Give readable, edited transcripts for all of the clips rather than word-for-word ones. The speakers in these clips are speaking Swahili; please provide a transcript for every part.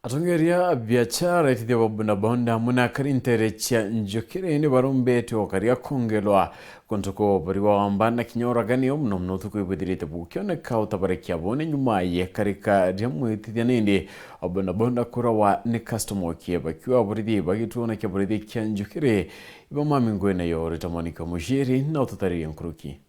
Atongeria biashara itithi wabuna bonda muna karintere chia njokire ni barumbete wakaria kongelwa kontoko bariwa wambana kinyora gani omno mnotuku ibwedirite bukione kauta barekia bone nyuma ye karika jamu itithi nindi wabuna bonda kura wa ni customer kia bakiwa buridi bagituona kia buridi kia njokire iba mamingwe na yo ritamonika mujiri na ututari yankuruki.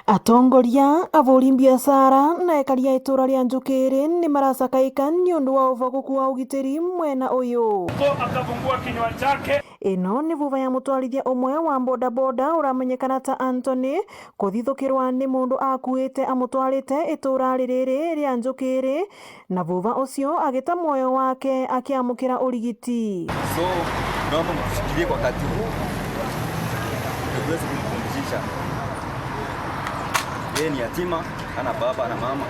Atongoria avuri biashara na ekaria itura ria Njukiri ni maracakaika ni undu wa uvaguku wa ugitiri mwena uyu. Akafungua kinywa chake. Ino ni vuva ya mutwarithia umwe wa bodaboda uramenyekana ta Anthony kuthithukirwa ni mundu akuite amutwarite itura ririri ria Njukiri na vuva ucio agita moyo wake akiamukira urigiti. So naomba mshikilie kwa wakati huu tuweze kumpumzisha. Yeye ni yatima, ana baba, ana mama.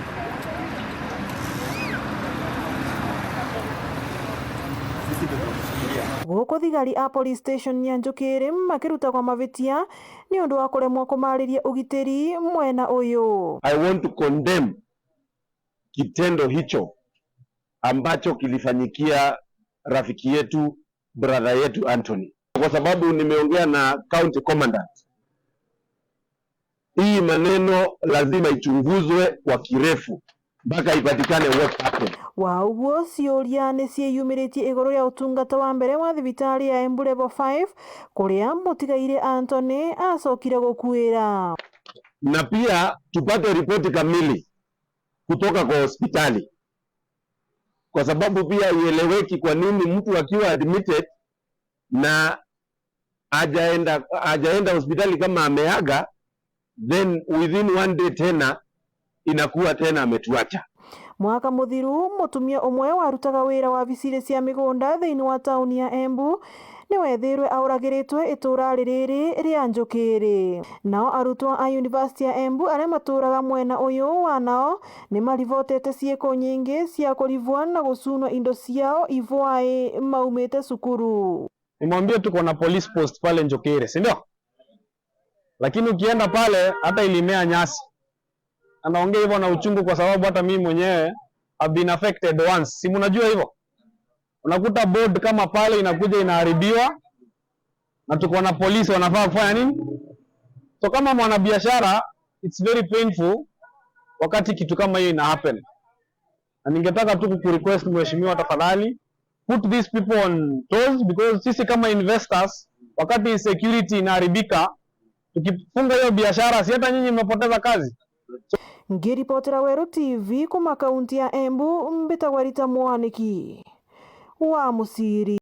Sisi ndio tunamshikilia. Guko thigari a police station ya Njukiri makiruta kwa mavitia ni undu wa kuremwa kumariria ugitiri mwena uyu. I want to condemn kitendo hicho ambacho kilifanyikia rafiki yetu, brother yetu Anthony. Kwa sababu nimeongea na county commandant. Hii maneno lazima ichunguzwe kwa kirefu mpaka ipatikane what happened. Wauguo ciuria ni cieyumiritie iguru ya utungata wa mbere wa thibitari ya Embu Level 5 kuria mutigaire Anthony acokire gukuira. Na pia tupate ripoti kamili kutoka kwa hospitali, kwa sababu pia ieleweki kwa nini mtu akiwa admitted na hajaenda hospitali kama ameaga, then within one day tena inakuwa tena ametuacha. Mwaka muthiru mutumia umwe warutaga wira wa visire cia migunda thiini wa tauni ya Embu ni wethirwe auragiritwe itura ririri ria Njukiri. Nao arutwo a University ya Embu aria maturaga mwena uyu wanao ni marivotete ciiko nyingi cia kurivwa na gucunwa indo ciao ivwae maumite cukuru. Nimwambie tuko na police post pale Njukiri, si ndio? Lakini ukienda pale hata ilimea nyasi. Anaongea hivyo na uchungu kwa sababu hata mimi mwenyewe have been affected once. Si mnajua hivyo? Unakuta board kama pale inakuja inaharibiwa na tuko na polisi wanafaa kufanya nini? So kama mwanabiashara it's very painful wakati kitu kama hiyo ina happen. Na ningetaka tu kurequest mheshimiwa tafadhali put these people on toes, because sisi kama investors wakati security inaharibika tukifunga hiyo biashara si hata nyinyi mmepoteza kazi. Ngiripotera Weru TV kuma kaunti ya Embu, Mbitagwa Rita Mwaniki wa Musiri.